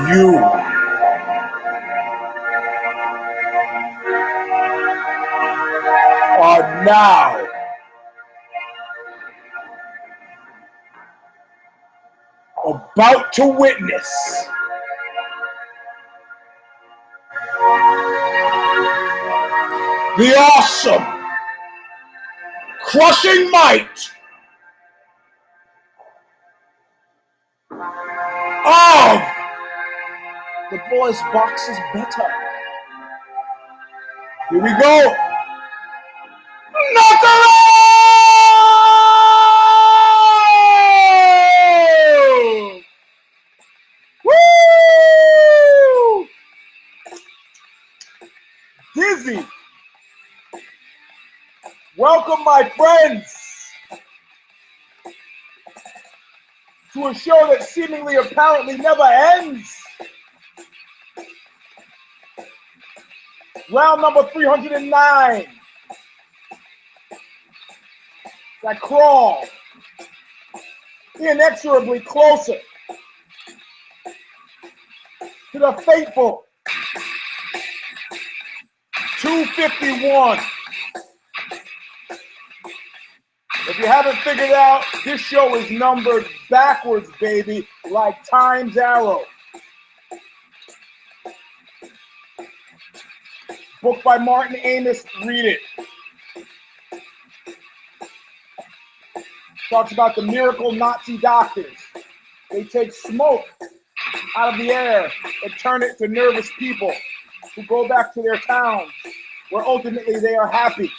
You are now about to witness the awesome, crushing might of the Boris box is better. Here we go. Knuckle! Woo! Dizzy. Welcome, my friends, to a show that seemingly apparently never ends. Round number 309. I crawl inexorably closer to the fateful 251. If you haven't figured out, this show is numbered backwards, baby, like Time's Arrow. Book by Martin Amis, read it. Talks about the miracle Nazi doctors. They take smoke out of the air and turn it to nervous people who go back to their towns, where ultimately they are happy.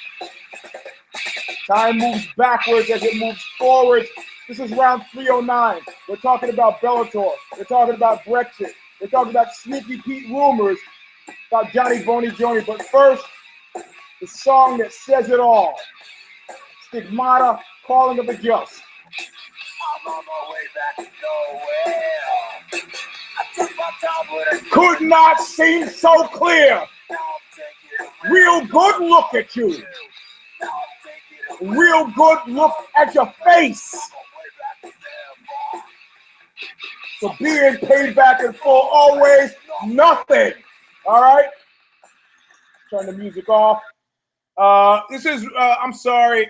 Time moves backwards as it moves forward. This is round 309. We're talking about Bellator. We're talking about Brexit. We're talking about Sneaky Pete rumors about Jonny Boney Joney. But first, the song that says it all. Stigmata, Calling of the Just. I'm on my way back to nowhere. I took my time with it. Could not seem so clear. Real good look at you. Real good look at your face. So being paid back in full, always nothing. All right? Turn the music off. This is, I'm sorry.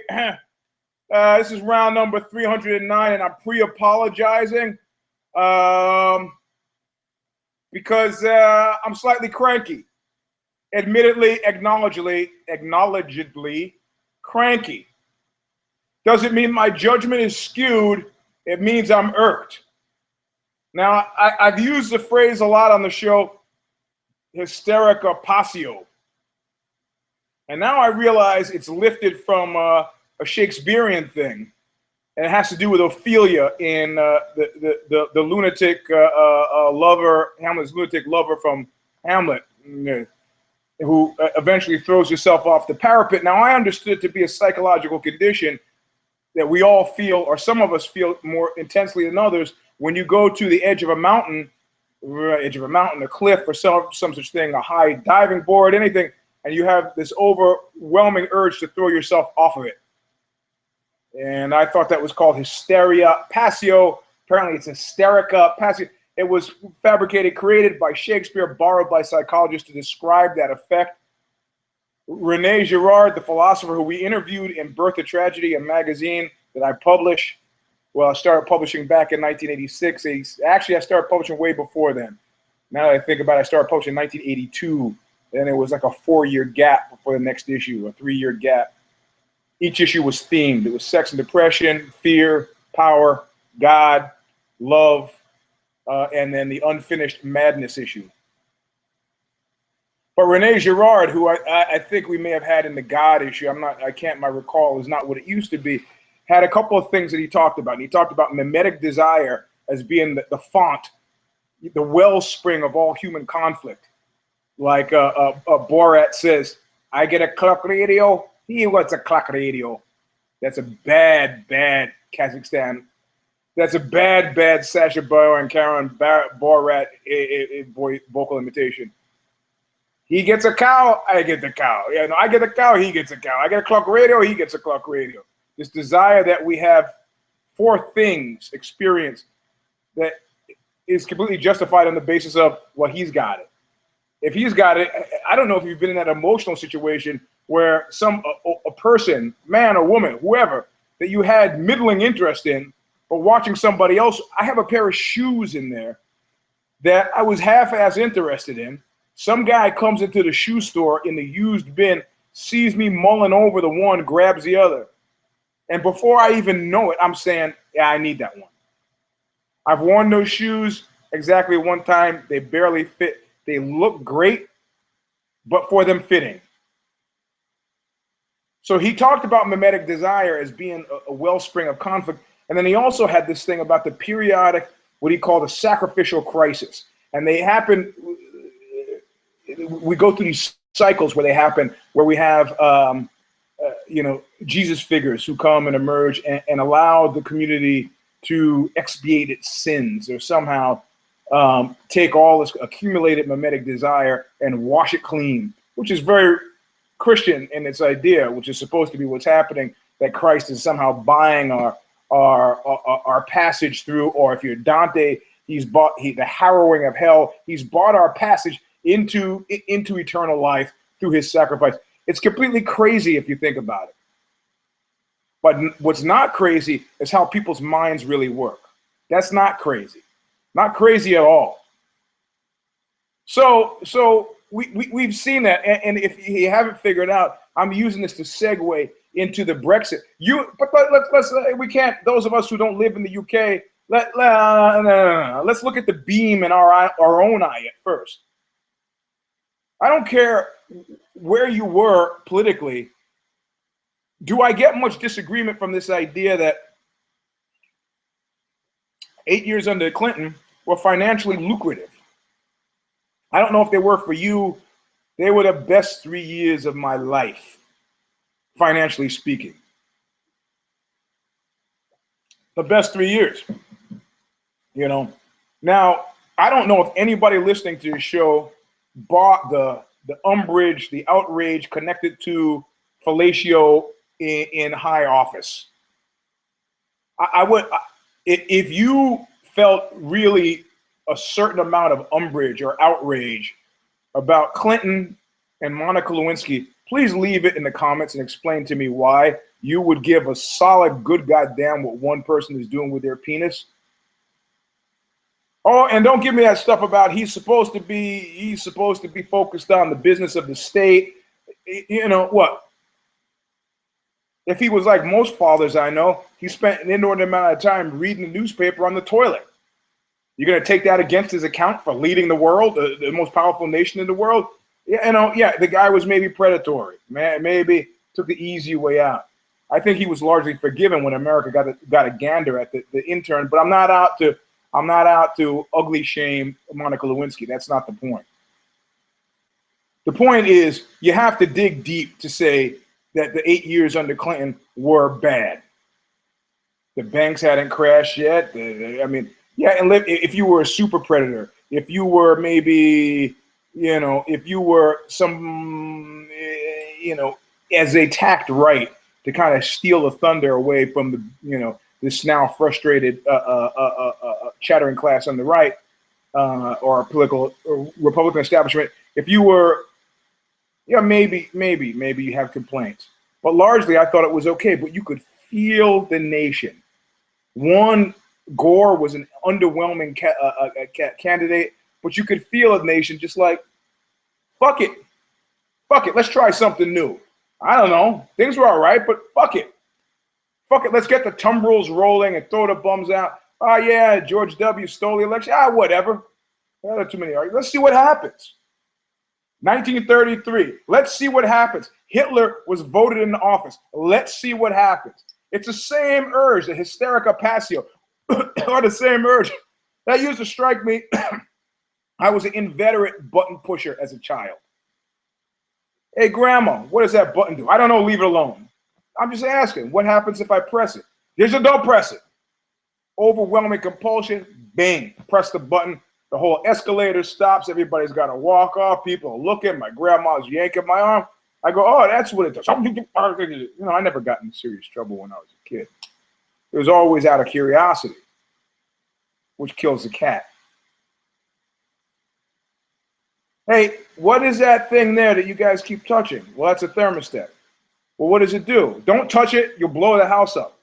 This is round number 309, and I'm pre-apologizing because I'm slightly cranky. Admittedly, acknowledgedly cranky. Doesn't mean my judgment is skewed. It means I'm irked. Now, I've used the phrase a lot on the show, Hysterical Passion. And now I realize it's lifted from a Shakespearean thing. And it has to do with Ophelia in the lunatic lover, Hamlet's lunatic lover from Hamlet, who eventually throws herself off the parapet. Now, I understood it to be a psychological condition that we all feel, or some of us feel more intensely than others, when you go to the edge of a mountain, a cliff, or some such thing, a high diving board, anything, and you have this overwhelming urge to throw yourself off of it. And I thought that was called hysteria passio. Apparently it's hysterica passio. It was fabricated, created by Shakespeare, borrowed by psychologists to describe that effect. Rene Girard, the philosopher who we interviewed in Birth of Tragedy, a magazine that I publish. Well, I started publishing back in 1986. Actually, I started publishing way before then. Now that I think about it, I started publishing in 1982. And it was like a 4-year gap before the next issue, a 3-year gap. Each issue was themed. It was sex and depression, fear, power, God, love, and then the unfinished madness issue. But Rene Girard, who I think we may have had in the God issue, I can't recall, is not what it used to be, had a couple of things that he talked about. And he talked about mimetic desire as being the font, the wellspring of all human conflict. Like Boris says, I get a clock radio, he wants a clock radio. That's a bad Kazakhstan. That's a bad Sacha Baron Karen Borat vocal imitation. He gets a cow, I get the cow. Yeah, no, I get a cow, he gets a cow. I get a clock radio, he gets a clock radio. This desire that we have for things, experience, that is completely justified on the basis of, well, he's got it. If he's got it, I don't know if you've been in that emotional situation where a person, man or woman, whoever, that you had middling interest in, but watching somebody else. I have a pair of shoes in there that I was half-ass interested in. Some guy comes into the shoe store in the used bin, sees me mulling over the one, grabs the other. And before I even know it, I'm saying, yeah, I need that one. I've worn those shoes exactly one time. They barely fit. They look great, but for them fitting. So he talked about mimetic desire as being a wellspring of conflict. And then he also had this thing about the periodic, what he called a sacrificial crisis. And they happen, we go through these cycles where they happen, where we have, Jesus figures who come and emerge and allow the community to expiate its sins, or somehow take all this accumulated mimetic desire and wash it clean, which is very Christian in its idea, which is supposed to be what's happening, that Christ is somehow buying our passage through, or if you're Dante, he's bought the harrowing of hell. He's bought our passage into eternal life through his sacrifice. It's completely crazy if you think about it. But what's not crazy is how people's minds really work. That's not crazy. Not crazy at all. So we've seen that. And if you haven't figured out, I'm using this to segue into the Brexit. We can't, those of us who don't live in the UK, let's look at the beam in our own eye at first. I don't care where you were politically. Do I get much disagreement from this idea that 8 years under Clinton were financially lucrative? I don't know if they were for you. They were the best 3 years of my life, financially speaking. The best 3 years, Now, I don't know if anybody listening to the show bought the umbrage, the outrage connected to fellatio in high office. I would, if you felt really a certain amount of umbrage or outrage about Clinton and Monica Lewinsky, please leave it in the comments and explain to me why you would give a solid good goddamn what one person is doing with their penis. Oh, and don't give me that stuff about he's supposed to be focused on the business of the state. What? If he was like most fathers I know, he spent an inordinate amount of time reading the newspaper on the toilet. You're going to take that against his account for leading the world, the most powerful nation in the world? Yeah, the guy was maybe predatory. Maybe took the easy way out. I think he was largely forgiven when America got a gander at the intern, but I'm not out to ugly shame Monica Lewinsky. That's not the point. The point is you have to dig deep to say that the 8 years under Clinton were bad. The banks hadn't crashed yet. And if you were a super predator, if you were maybe, if you were some, as they tacked right to kind of steal the thunder away from the, this now frustrated chattering class on the right, or political or Republican establishment, if you were, maybe you have complaints. But largely, I thought it was okay. But you could feel the nation. One, Gore was an underwhelming candidate, but you could feel a nation just like, fuck it, let's try something new. I don't know, things were all right, but fuck it, let's get the tumbrils rolling and throw the bums out. Oh yeah, George W. stole the election. Whatever. There are too many arguments. Let's see what happens. 1933. Let's see what happens. Hitler was voted into office. Let's see what happens. It's the same urge, the hysterical passion, or the same urge that used to strike me. I was an inveterate button pusher as a child. Hey, Grandma, what does that button do? I don't know. Leave it alone. I'm just asking, what happens if I press it? Here's a don't press it. Overwhelming compulsion, bang, press the button. The whole escalator stops. Everybody's got to walk off. People are looking. My grandma's yanking my arm. I go, oh, that's what it does. I never got in serious trouble when I was a kid. It was always out of curiosity, which kills the cat. Hey, what is that thing there that you guys keep touching? Well, that's a thermostat. Well, what does it do? Don't touch it. You'll blow the house up.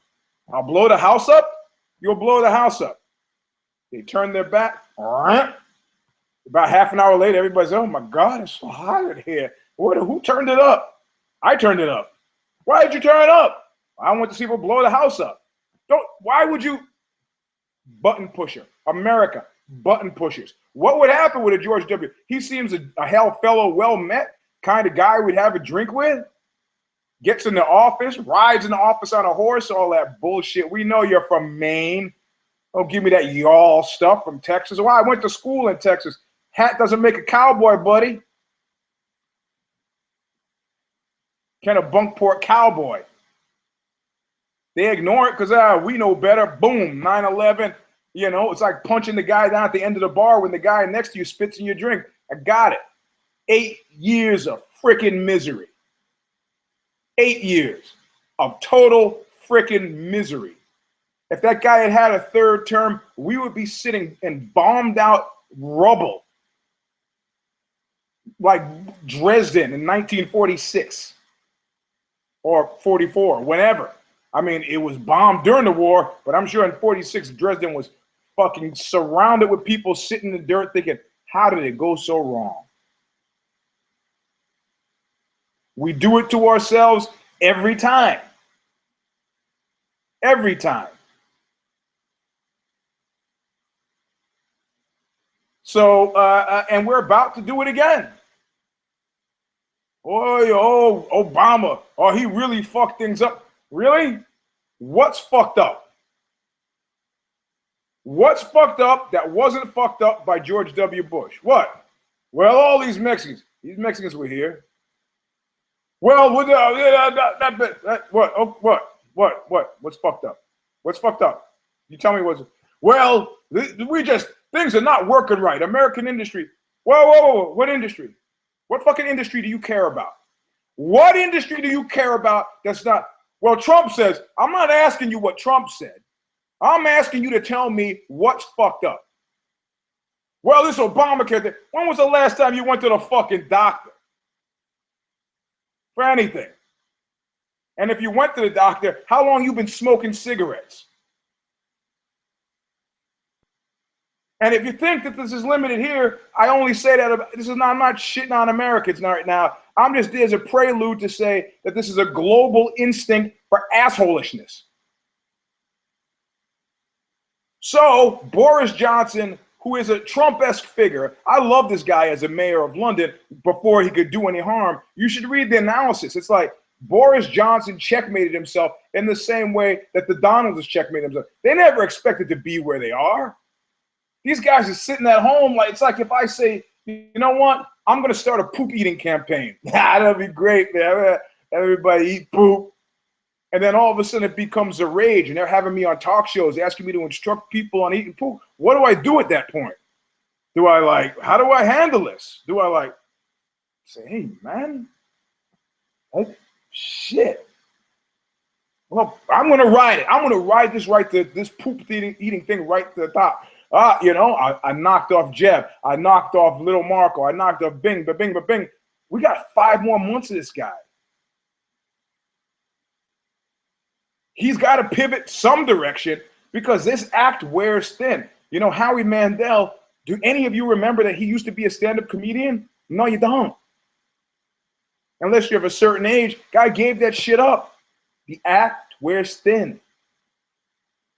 I'll blow the house up. You'll blow the house up. They turn their back. About half an hour later, everybody's, oh my God, it's so hot in here. Who turned it up? I turned it up. Why did you turn it up? I want to see people blow the house up. Why would you? Button pusher. America, button pushers. What would happen with a George W? He seems a hell fellow, well-met kind of guy we'd have a drink with. Gets in the office, rides in the office on a horse, all that bullshit. We know you're from Maine. Don't give me that y'all stuff from Texas. Well, I went to school in Texas. Hat doesn't make a cowboy, buddy. Kind of Bunkport cowboy. They ignore it because we know better. Boom, 9/11. You know, it's like punching the guy down at the end of the bar when the guy next to you spits in your drink. I got it. 8 years of freaking misery. 8 years of total freaking misery. If that guy had had a third term, we would be sitting in bombed out rubble like Dresden in 1946 or 44, whenever. I mean, it was bombed during the war, but I'm sure in 46, Dresden was fucking surrounded with people sitting in the dirt thinking, how did it go so wrong? We do it to ourselves every time. Every time. So, and we're about to do it again. Oh, Obama. Oh, he really fucked things up. Really? What's fucked up? What's fucked up that wasn't fucked up by George W. Bush? What? Well, all these Mexicans were here. Well, what? What's fucked up? What's fucked up? You tell me what's. Well, things are not working right. American industry. Whoa. What industry? What fucking industry do you care about? What industry do you care about that's not? Well, Trump says, I'm not asking you what Trump said. I'm asking you to tell me what's fucked up. Well, this Obamacare thing. When was the last time you went to the fucking doctor? For anything. And if you went to the doctor, how long you been smoking cigarettes? And if you think that this is limited here, I only say that I'm not shitting on Americans right now. I'm just there as a prelude to say that this is a global instinct for assholishness. So Boris Johnson, who is a Trump-esque figure, I love this guy as a mayor of London before he could do any harm. You should read the analysis. It's like Boris Johnson checkmated himself in the same way that the Donalds checkmated themselves. They never expected to be where they are. These guys are sitting at home like it's like if I say, you know what, I'm going to start a poop eating campaign. That'll be great, man. Everybody eat poop. And then all of a sudden it becomes a rage and they're having me on talk shows asking me to instruct people on eating poop. What do I do at that point? How do I handle this? Do I say, hey, man, shit. Well, I'm going to ride it. I'm going to ride this poop eating thing right to the top. I knocked off Jeb. I knocked off Little Marco. I knocked off Bing, ba-bing, ba-bing. We got 5 more months of this guy. He's got to pivot some direction because this act wears thin. You know, Howie Mandel, do any of you remember that he used to be a stand-up comedian? No, you don't. Unless you're of a certain age, guy gave that shit up. The act wears thin.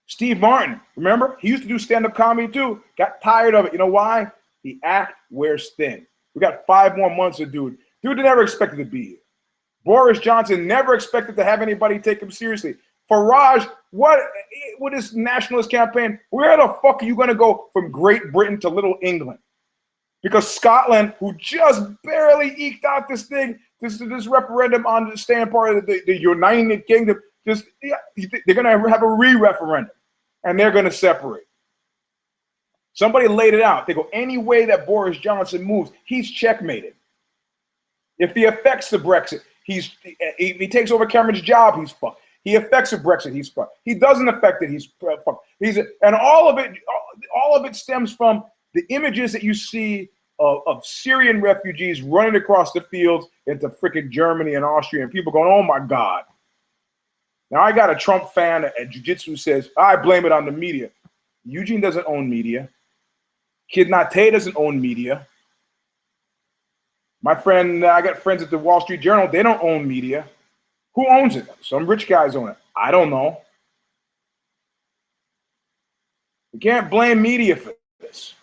Steve Martin, remember? He used to do stand-up comedy too. Got tired of it. You know why? The act wears thin. We got 5 more months of dude. Dude never expected to be here. Boris Johnson never expected to have anybody take him seriously. Farage, what with his nationalist campaign, where the fuck are you going to go from Great Britain to Little England? Because Scotland, who just barely eked out this referendum on the staying part of the United Kingdom, they're going to have a re-referendum, and they're going to separate. Somebody laid it out. They go, any way that Boris Johnson moves, he's checkmated. If he affects the Brexit, he takes over Cameron's job, he's fucked. He affects the Brexit, he's fucked. He doesn't affect it, he's fucked. And all of it stems from the images that you see of Syrian refugees running across the fields into freaking Germany and Austria, and people going, oh my God. Now, I got a Trump fan at Jiu-Jitsu who says, I blame it on the media. Eugene doesn't own media. Kid Nate doesn't own media. My friend, I got friends at the Wall Street Journal, they don't own media. Who owns it? Some rich guys own it. I don't know. You can't blame media for this.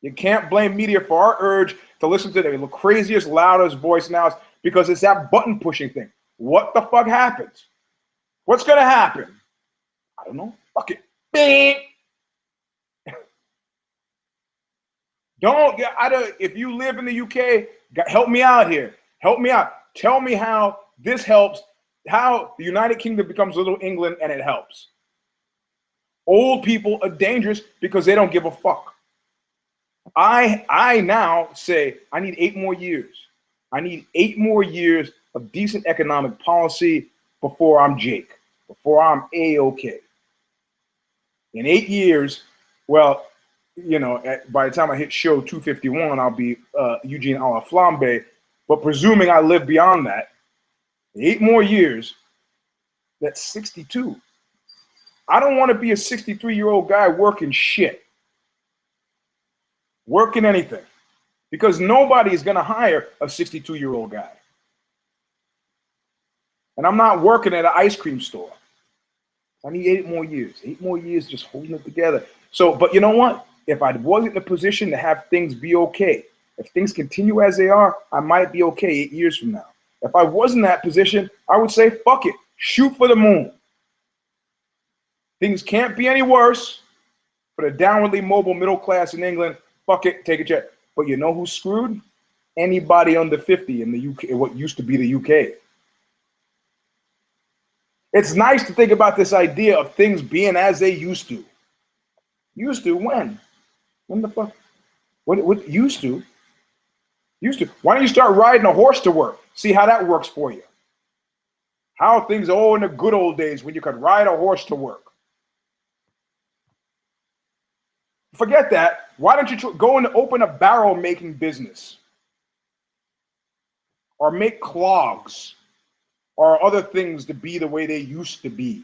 You can't blame media for our urge to listen to the craziest, loudest voice now because it's that button pushing thing. What the fuck happens? What's going to happen? I don't know. Fuck it. Bing. If you live in the UK, help me out here. Help me out. Tell me how this helps, how the United Kingdom becomes Little England and it helps. Old people are dangerous because they don't give a fuck. I now say I need 8 more years. I need 8 more years of decent economic policy before I'm Jake, before I'm A-OK. In 8 years, well, you know, by the time I hit show 251, I'll be Eugene a la Flambe. But presuming I live beyond that, 8 more years, that's 62. I don't want to be a 63-year-old guy working shit. Working anything. Because nobody is going to hire a 62-year-old guy. And I'm not working at an ice cream store. I need 8 more years. 8 more years just holding it together. So, but you know what? If I wasn't in a position to have things be okay, if things continue as they are, I might be okay 8 years from now. If I was in that position, I would say, fuck it. Shoot for the moon. Things can't be any worse for the downwardly mobile middle class in England. Fuck it, take a check. But you know who's screwed? Anybody under 50 in the UK, what used to be the UK. It's nice to think about this idea of things being as they used to. Used to when? When the fuck? What used to? Used to. Why don't you start riding a horse to work? See how that works for you. How things are in the good old days when you could ride a horse to work. Forget that. Why don't you go and open a barrel making business? Or make clogs? Or other things to be the way they used to be?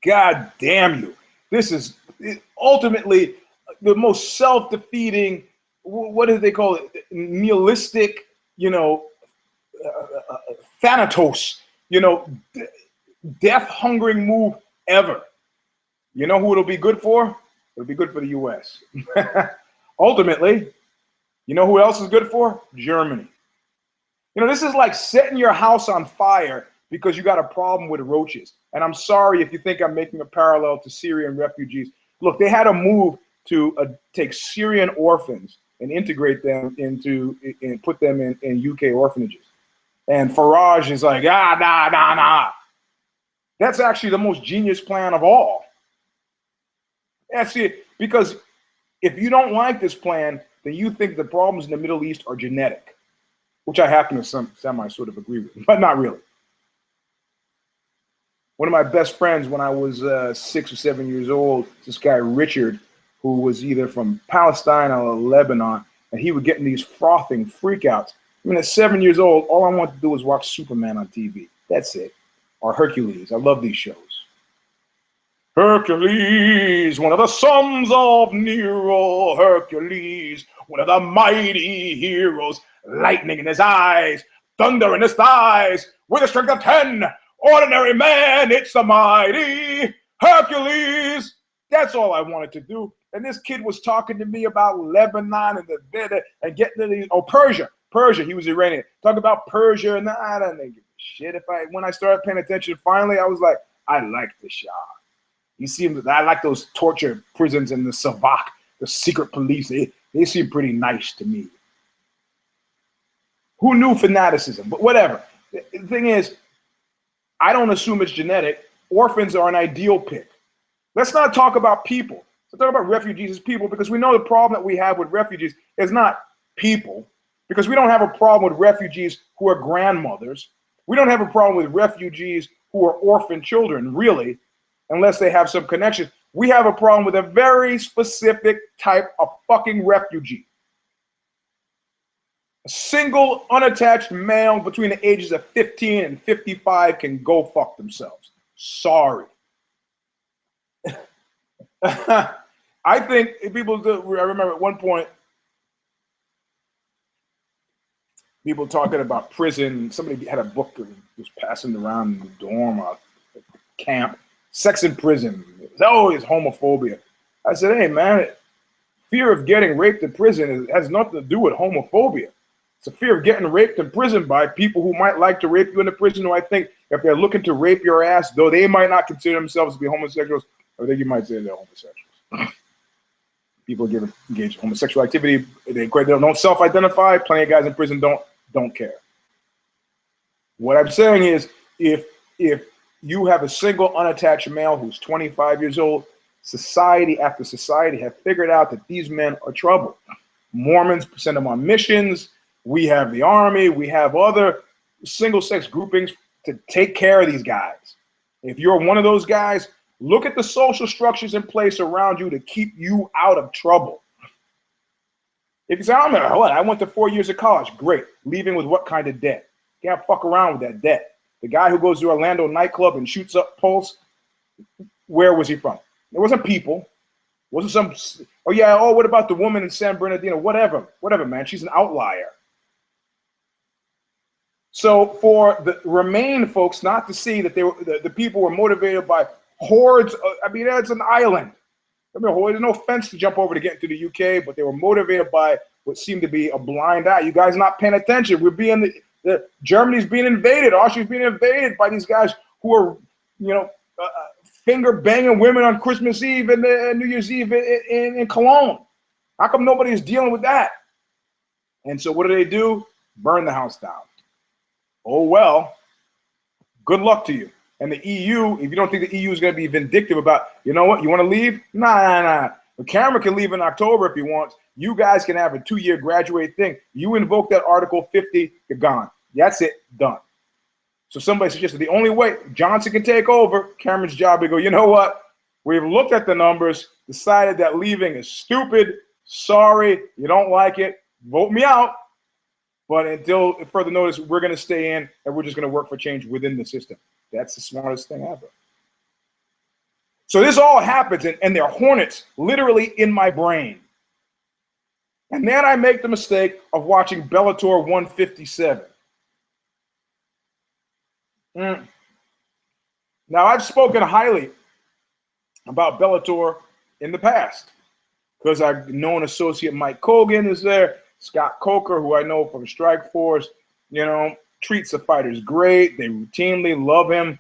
God damn you. This is ultimately the most self-defeating, what do they call it? Nihilistic, you know, thanatos, you know, death-hungering move ever. You know who it'll be good for? It'll be good for the U.S. Ultimately, you know who else is good for? Germany. You know, this is like setting your house on fire because you got a problem with roaches. And I'm sorry if you think I'm making a parallel to Syrian refugees. Look, they had a move to take Syrian orphans and integrate them and put them in UK orphanages. And Farage is like, nah. That's actually the most genius plan of all. That's it. Because if you don't like this plan, then you think the problems in the Middle East are genetic, which I happen to semi sort of agree with, but not really. One of my best friends when I was 6 or 7 years old, this guy Richard, who was either from Palestine or Lebanon, and he would get in these frothing freakouts. I mean, at 7 years old, all I wanted to do was watch Superman on TV. That's it. Or Hercules. I love these shows. Hercules, one of the sons of Nero. Hercules, one of the mighty heroes. Lightning in his eyes, thunder in his thighs, with a strength of 10. Ordinary man, it's the mighty Hercules. That's all I wanted to do. And this kid was talking to me about Lebanon and getting to these, Persia. He was Iranian. Talk about Persia, and I don't give a shit. When I started paying attention, finally, I was like, I like the Shah. You see, I like those torture prisons and the Savak, the secret police. They seem pretty nice to me. Who knew fanaticism? But whatever. The thing is, I don't assume it's genetic. Orphans are an ideal pick. Let's not talk about people. Let's talk about refugees as people, because we know the problem that we have with refugees is not people, because we don't have a problem with refugees who are grandmothers. We don't have a problem with refugees who are orphan children, really, unless they have some connection. We have a problem with a very specific type of fucking refugee. A single unattached male between the ages of 15 and 55 can go fuck themselves. Sorry. I think people do. I remember at one point, people talking about prison. Somebody had a book that was passing around in the dorm or camp. Sex in prison. It's always homophobia. I said, hey, man, fear of getting raped in prison has nothing to do with homophobia. It's a fear of getting raped in prison by people who might like to rape you in the prison, who I think if they're looking to rape your ass, though they might not consider themselves to be homosexuals, I think you might say they're homosexuals. People engage in homosexual activity. They don't self-identify. Plenty of guys in prison don't care. What I'm saying is, if you have a single unattached male who's 25 years old, society after society have figured out that these men are trouble. Mormons send them on missions. We have the army. We have other single-sex groupings to take care of these guys. If you're one of those guys, look at the social structures in place around you to keep you out of trouble. If you say, I went to 4 years of college, great. Leaving with what kind of debt? Can't fuck around with that debt. The guy who goes to Orlando nightclub and shoots up Pulse, where was he from? It wasn't people. It wasn't some, what about the woman in San Bernardino? Whatever, man. She's an outlier. So for the Remain folks not to see that the people were motivated by hordes, that's an island. There's no fence to jump over to get into the UK, but they were motivated by what seemed to be a blind eye. You guys not paying attention. We're being Germany's being invaded. Austria's being invaded by these guys who are, finger banging women on Christmas Eve and New Year's Eve in Cologne. How come nobody's dealing with that? And so what do? Burn the house down. Oh, well, good luck to you. And the EU, if you don't think the EU is going to be vindictive about, you know what, you want to leave? Nah. The Cameron can leave in October if he wants. You guys can have a 2-year graduate thing. You invoke that Article 50, you're gone. That's it, done. So somebody suggested the only way Johnson can take over, Cameron's job to go, you know what? We've looked at the numbers, decided that leaving is stupid. Sorry, you don't like it. Vote me out. But until further notice, we're going to stay in and we're just going to work for change within the system. That's the smartest thing ever. So this all happens, and there are hornets literally in my brain. And then I make the mistake of watching Bellator 157. Now, I've spoken highly about Bellator in the past because I've known associate Mike Colgan is there, Scott Coker, who I know from Strikeforce, treats the fighters great. They routinely love him,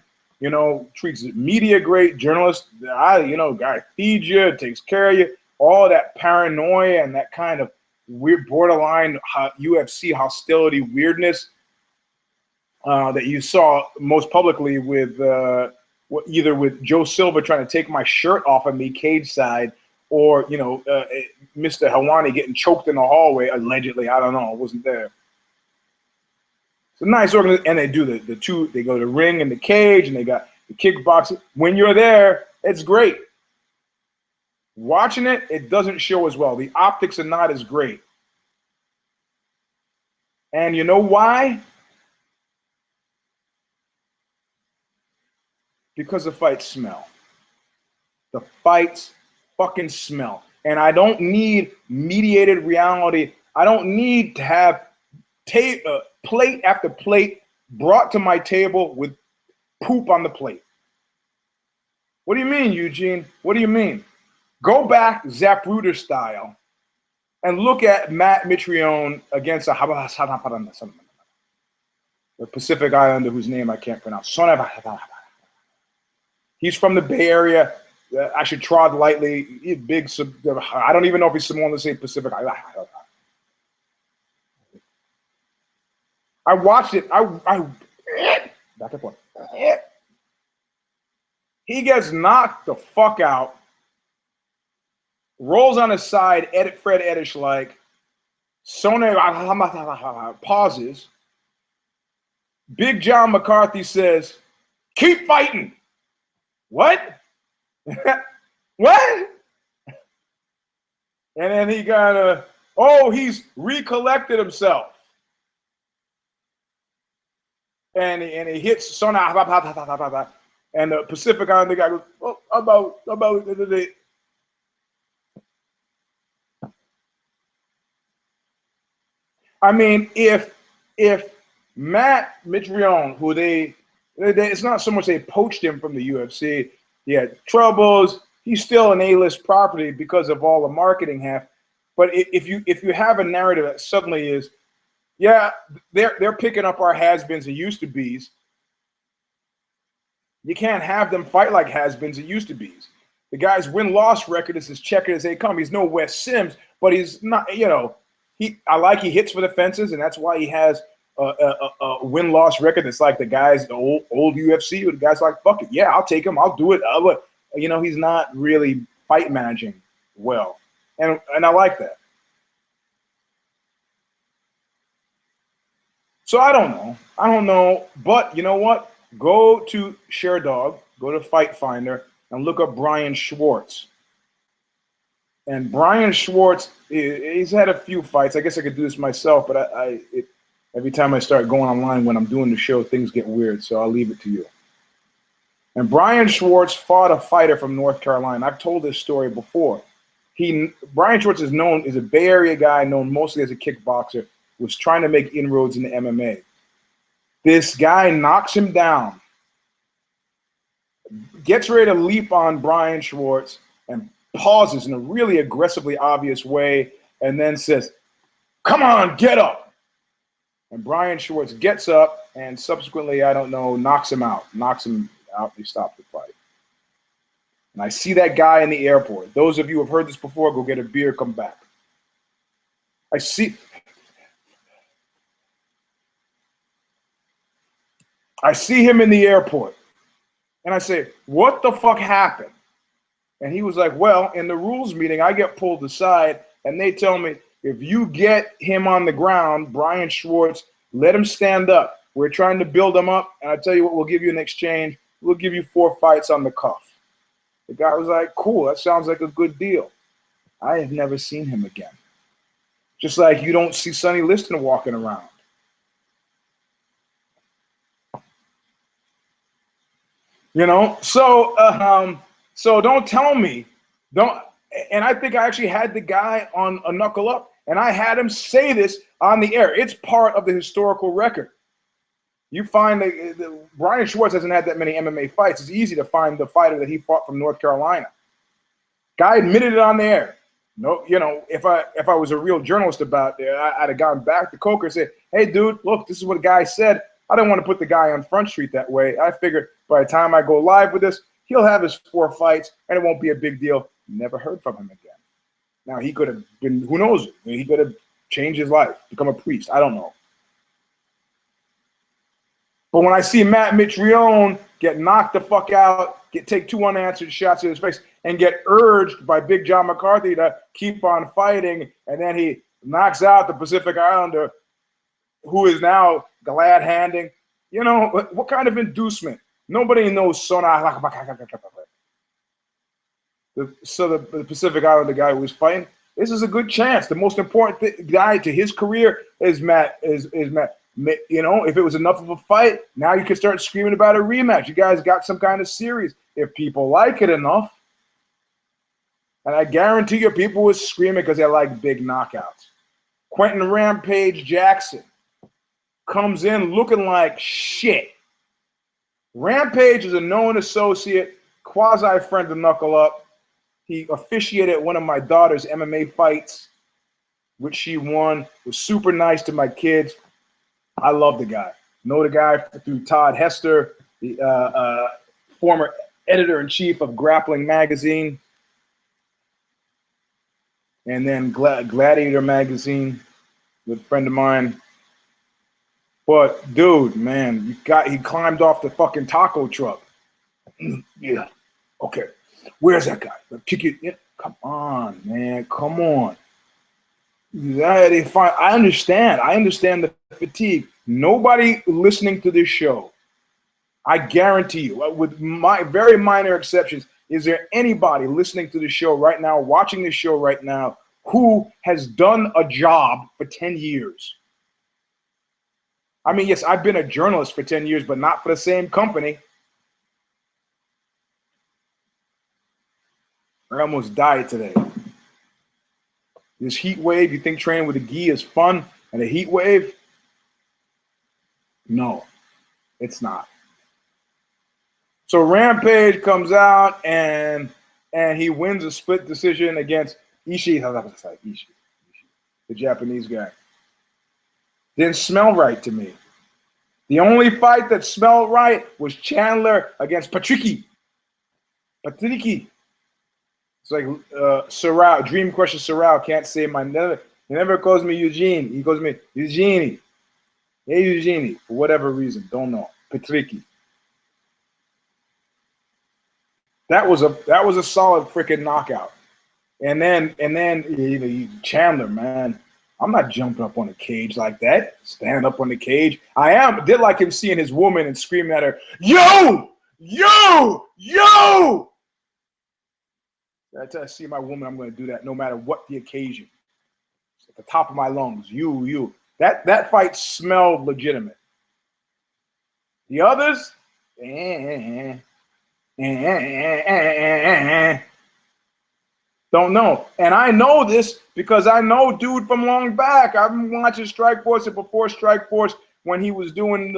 treats the media great, journalists, guy feeds you, takes care of you, all that paranoia and that kind of weird borderline UFC hostility weirdness that you saw most publicly with either with Joe Silva trying to take my shirt off of me cage side, or Mr. Helwani getting choked in the hallway allegedly. I don't know, I wasn't there. It's a nice organization, and they do the two. They go to the ring and the cage, and they got the kickboxing. When you're there, it's great. Watching it, it doesn't show as well. The optics are not as great. And you know why? Because the fights smell. The fights fucking smell. And I don't need mediated reality. I don't need to have plate after plate brought to my table with poop on the plate. What do you mean, Eugene? What do you mean? Go back Zapruder style and look at Matt Mitrione against the Pacific Islander whose name I can't pronounce. He's from the Bay Area. I should trod lightly. He's big. I don't even know if he's someone to say Pacific. I watched it. I back and forth. He gets knocked the fuck out. Rolls on his side. Fred Eddish like. Sone pauses. Big John McCarthy says, "Keep fighting." What? What? And then he he's recollected himself. and he hits Sona, and the Pacific Islander guy goes, oh, about. I mean, if Matt Mitrione, who they it's not so much they poached him from the UFC, he had troubles. He's still an A-list property because of all the marketing half. But if you have a narrative that suddenly is, yeah, they're picking up our has-beens and used to be's. You can't have them fight like has-beens and used to be's. The guy's win-loss record is as checkered as they come. He's no Wes Sims, but he's not. You know, he hits for the fences, and that's why he has a win-loss record that's like the guys, the old UFC, with the guys like, fuck it, yeah, I'll take him, I'll do it. You know, he's not really fight managing well, and I like that. So I don't know, but you know what? Go to ShareDog, go to Fight Finder, and look up Brian Schwartz. And Brian Schwartz, he's had a few fights. I guess I could do this myself, but every time I start going online when I'm doing the show, things get weird, so I'll leave it to you. And Brian Schwartz fought a fighter from North Carolina. I've told this story before. Brian Schwartz is a Bay Area guy, known mostly as a kickboxer, was trying to make inroads into MMA. This guy knocks him down, gets ready to leap on Brian Schwartz, and pauses in a really aggressively obvious way, and then says, "Come on, get up." And Brian Schwartz gets up and subsequently, I don't know, knocks him out. They stop the fight. And I see that guy in the airport. Those of you who have heard this before, go get a beer, come back. I see him in the airport. And I say, what the fuck happened? And he was like, well, in the rules meeting, I get pulled aside, and they tell me, if you get him on the ground, Brian Schwartz, let him stand up. We're trying to build him up, and I tell you what, we'll give you in exchange. We'll give you 4 fights on the cuff. The guy was like, cool, that sounds like a good deal. I have never seen him again. Just like you don't see Sonny Liston walking around. You know, so don't tell me, and I think I actually had the guy on a Knuckle Up, and I had him say this on the air. It's part of the historical record. You find that Brian Schwartz hasn't had that many MMA fights. It's easy to find the fighter that he fought from North Carolina. Guy admitted it on the air. No, you know, if I was a real journalist about it, I'd have gone back to Coker and said, hey, dude, look, this is what a guy said. I didn't want to put the guy on Front Street that way. I figured by the time I go live with this, he'll have his 4 fights, and it won't be a big deal. Never heard from him again. Now, he could have been, who knows? He could have changed his life, become a priest. I don't know. But when I see Matt Mitrione get knocked the fuck out, take 2 unanswered shots in his face, and get urged by Big John McCarthy to keep on fighting, and then he knocks out the Pacific Islander, who is now glad-handing, you know, what kind of inducement? Nobody knows Sona. So the Pacific Islander guy who was fighting, this is a good chance. The most important guy to his career is Matt. You know, if it was enough of a fight, now you can start screaming about a rematch. You guys got some kind of series. If people like it enough, and I guarantee you people were screaming because they like big knockouts. Quentin Rampage Jackson comes in looking like shit. Rampage is a known associate, quasi-friend of Knuckle Up. He officiated one of my daughter's MMA fights, which she won. Was super nice to my kids. I love the guy. Know the guy through Todd Hester, the former editor-in-chief of Grappling Magazine, and then Gladiator Magazine with a friend of mine. But dude, man, he climbed off the fucking taco truck. Yeah, okay. Where's that guy? Kick it. Yeah. Come on, man. Come on. I understand. I understand the fatigue. Nobody listening to this show, I guarantee you, with my very minor exceptions, is there anybody listening to the show right now, watching this show right now, who has done a job for 10 years? I mean, yes, I've been a journalist for 10 years, but not for the same company. I almost died today. This heat wave, you think training with a gi is fun and a heat wave? No, it's not. So Rampage comes out and he wins a split decision against Ishii, the Japanese guy. Didn't smell right to me. The only fight that smelled right was Chandler against Patricky. It's like Sorrell, Dream Crusher Sorrell can't say my name. He never calls me Eugene. He calls me Eugenie. Hey, Eugenie, for whatever reason. Don't know. Patricky. That was a solid freaking knockout. And then Chandler, man. I'm not jumping up on a cage like that. Stand up on the cage. I did like him seeing his woman and screaming at her, yo, yo, yo. I see my woman, I'm going to do that no matter what the occasion. It's at the top of my lungs. You. That fight smelled legitimate. The others, don't know. And I know this because I know dude from long back. I've been watching Strikeforce and before Strikeforce when he was doing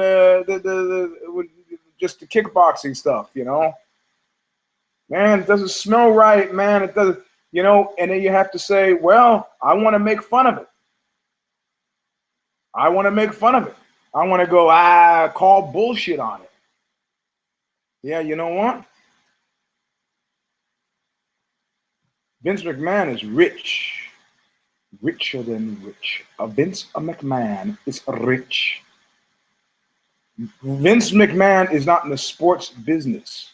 just the kickboxing stuff, you know. Man, it doesn't smell right, man. It doesn't, you know, and then you have to say, well, I want to make fun of it. I want to make fun of it. I want to go, call bullshit on it. Yeah, you know what? Vince McMahon is rich. Richer than rich. Vince McMahon is rich. Vince McMahon is not in the sports business.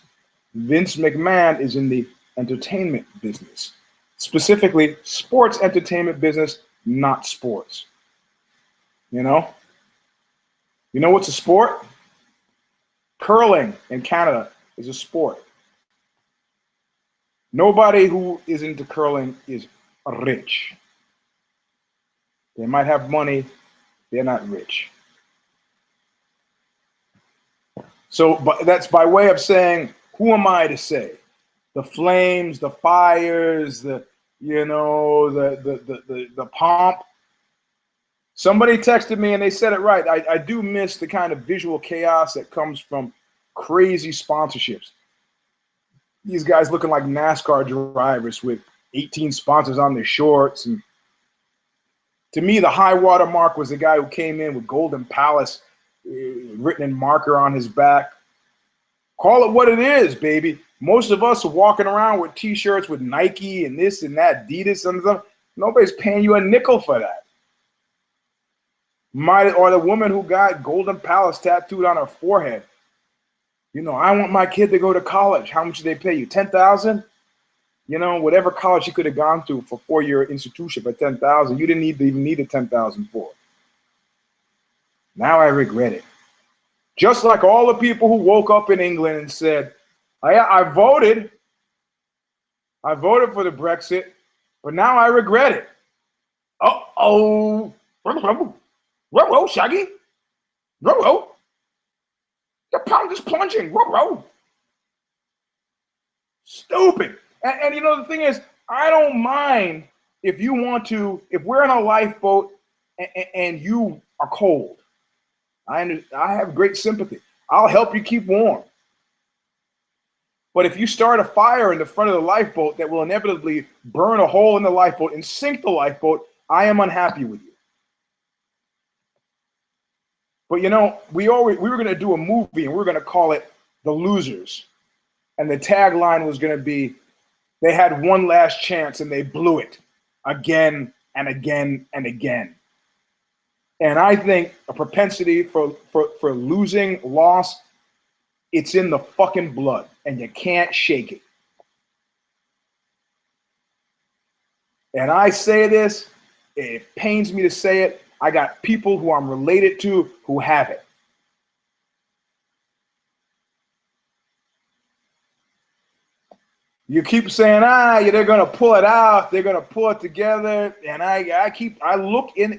Vince McMahon is in the entertainment business. Specifically, sports entertainment business, not sports. You know? You know what's a sport? Curling in Canada is a sport. Nobody who is into curling is rich. They might have money, they're not rich. So, but that's by way of saying, who am I to say? The flames, the fires, the pomp. Somebody texted me and they said it right. I do miss the kind of visual chaos that comes from crazy sponsorships. These guys looking like NASCAR drivers with 18 sponsors on their shorts. And to me, the high water mark was the guy who came in with Golden Palace written in marker on his back. Call it what it is, baby. Most of us are walking around with T-shirts with Nike and this and that, Adidas and stuff. Nobody's paying you a nickel for that. Or the woman who got Golden Palace tattooed on her forehead. You know, I want my kid to go to college. How much do they pay you? $10,000? You know, whatever college you could have gone to for 4-year institution for $10,000, you didn't even need a $10,000 for. Now I regret it. Just like all the people who woke up in England and said, I voted for the Brexit, but now I regret it. Uh-oh. Ruh-roh, Shaggy. Ruh-roh. The pound is plunging. Ruh-roh. Stupid. And you know, the thing is, I don't mind if you want to, if we're in a lifeboat and you are cold. I have great sympathy. I'll help you keep warm. But if you start a fire in the front of the lifeboat that will inevitably burn a hole in the lifeboat and sink the lifeboat, I am unhappy with you. But you know, we were going to do a movie and we were going to call it The Losers. And the tagline was going to be, they had one last chance and they blew it again and again and again. And I think a propensity for losing, loss, it's in the fucking blood and you can't shake it. And I say this, it pains me to say it. I got people who I'm related to who have it. You keep saying, they're gonna pull it out, they're gonna pull it together, and I look in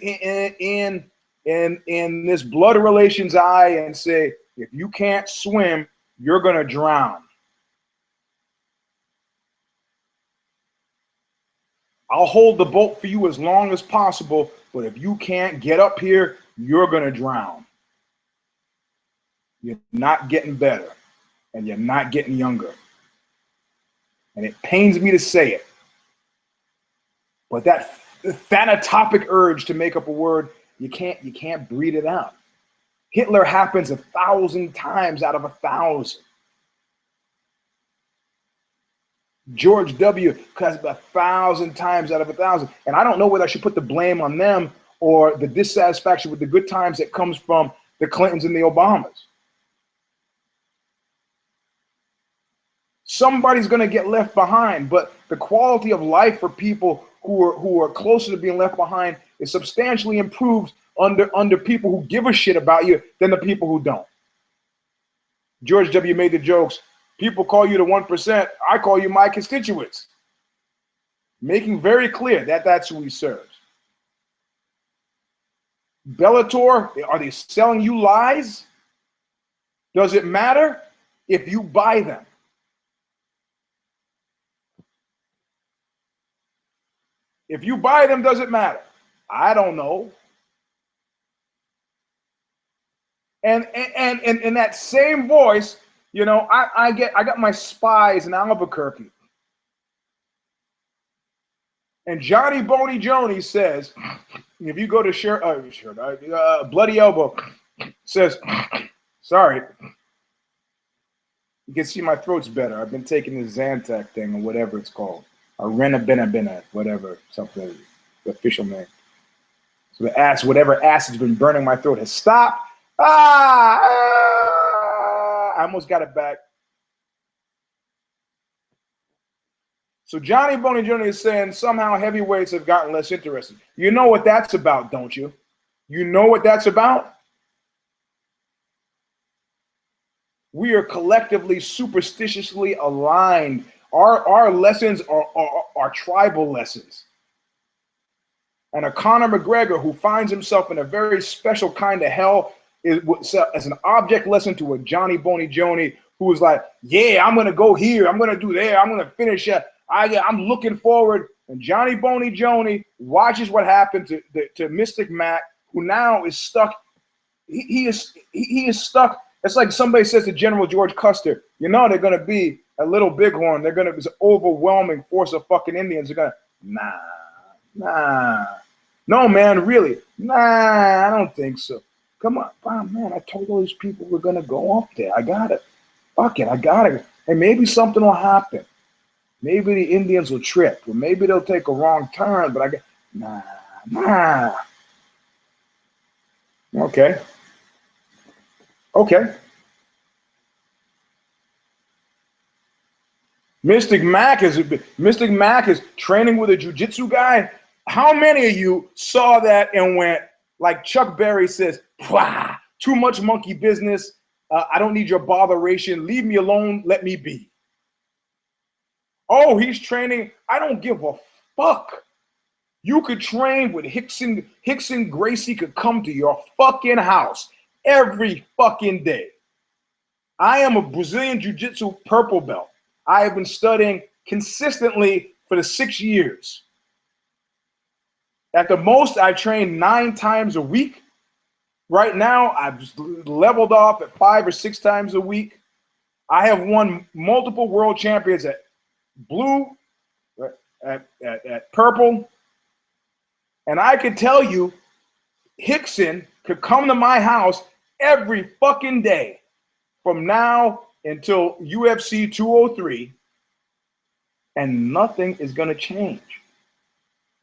in this blood relations eye and say, if you can't swim, you're going to drown. I'll hold the boat for you as long as possible, but if you can't get up here, you're going to drown. You're not getting better, and you're not getting younger. And it pains me to say it, but that thanatopic urge to make up a word, you can't breathe it out. Hitler happens 1,000 times out of 1,000. George W. has 1,000 times out of 1,000. And I don't know whether I should put the blame on them or the dissatisfaction with the good times that comes from the Clintons and the Obamas. Somebody's going to get left behind, but the quality of life for people who are closer to being left behind is substantially improved under people who give a shit about you than the people who don't. George W. made the jokes, people call you the 1%, I call you my constituents. Making very clear that that's who he serves. Bellator, are they selling you lies? Does it matter if you buy them? If you buy them, does it matter? I don't know. And in that same voice, you know, I got my spies in Albuquerque. And Jonny Boney Joney says, if you go to Bloody Elbow, says, sorry, you can see my throat's better. I've been taking the Zantac thing or whatever it's called. Or Rena, whatever, something, the official name. So whatever acid's been burning my throat has stopped. I almost got it back. So Jonny Boney Joney is saying somehow heavyweights have gotten less interested. You know what that's about, don't you? You know what that's about? We are collectively superstitiously aligned. Our lessons are tribal lessons. And a Conor McGregor who finds himself in a very special kind of hell as an object lesson to a Jonny Boney Joney who is like, yeah, I'm going to go here. I'm going to do there. I'm going to finish. I'm looking forward. And Jonny Boney Joney watches what happened to Mystic Mac, who now is stuck. He is stuck. It's like somebody says to General George Custer, you know, they're going to be a little bighorn. They're going to be an overwhelming force of fucking Indians. They're going to, nah. No, man, really. Nah, I don't think so. Come on, man, I told all these people we're going to go up there. I got it. Fuck it, I got it. And maybe something will happen. Maybe the Indians will trip. Or maybe they'll take a wrong turn, but nah. Okay. Mystic Mac is training with a jiu-jitsu guy. How many of you saw that and went, like Chuck Berry says, too much monkey business. I don't need your botheration. Leave me alone. Let me be. Oh, he's training. I don't give a fuck. You could train with Hickson Gracie could come to your fucking house every fucking day. I am a Brazilian Jiu-Jitsu purple belt. I have been studying consistently for the 6 years. At the most, I train 9 times a week. Right now, I've leveled off at 5 or 6 times a week. I have won multiple world champions at blue, at purple. And I can tell you, Hickson could come to my house every fucking day from now until UFC 203, and nothing is going to change.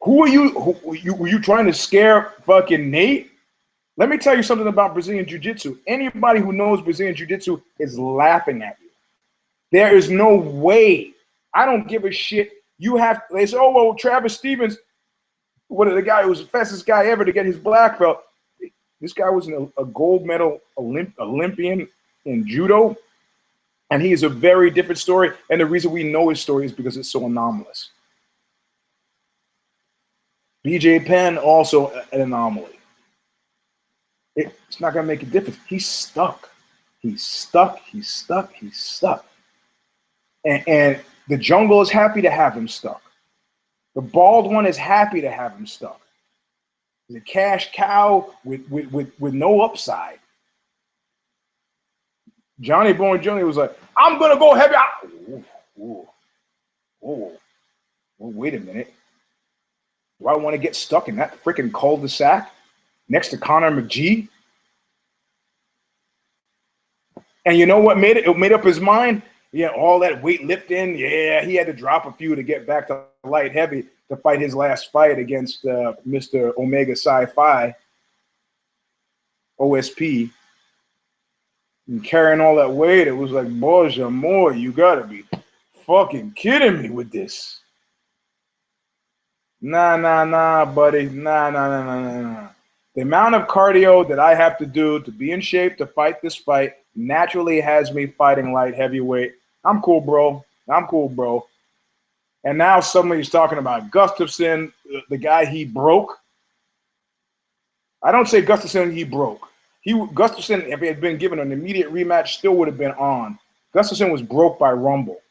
Were you trying to scare fucking Nate? Let me tell you something about Brazilian Jiu-Jitsu. Anybody who knows Brazilian Jiu-Jitsu is laughing at you. There is no way. I don't give a shit. They say, oh, well, Travis Stevens, the guy who was the fastest guy ever to get his black belt. This guy was a gold medal Olympian in judo. And he is a very different story. And the reason we know his story is because it's so anomalous. BJ Penn, also an anomaly. It's not going to make a difference. He's stuck. He's stuck. He's stuck. He's stuck. And the jungle is happy to have him stuck. The bald one is happy to have him stuck. He's a cash cow with no upside. Jonny Boney Joney was like, I'm going to go heavy. Whoa, wait a minute. Do I want to get stuck in that freaking cul-de-sac next to Conor McGee? And you know what made it? It made up his mind. Yeah, all that weightlifting. Yeah, he had to drop a few to get back to light heavy to fight his last fight against Mr. Omega Sci-Fi, OSP. And carrying all that weight, it was like, boy, more, you gotta be fucking kidding me with this. Nah, buddy. Nah. The amount of cardio that I have to do to be in shape to fight this fight naturally has me fighting light heavyweight. I'm cool, bro. And now suddenly he's talking about Gustafsson, the guy he broke. I don't say Gustafsson he broke. Gustafsson, if he had been given an immediate rematch, still would have been on. Gustafsson was broke by Rumble.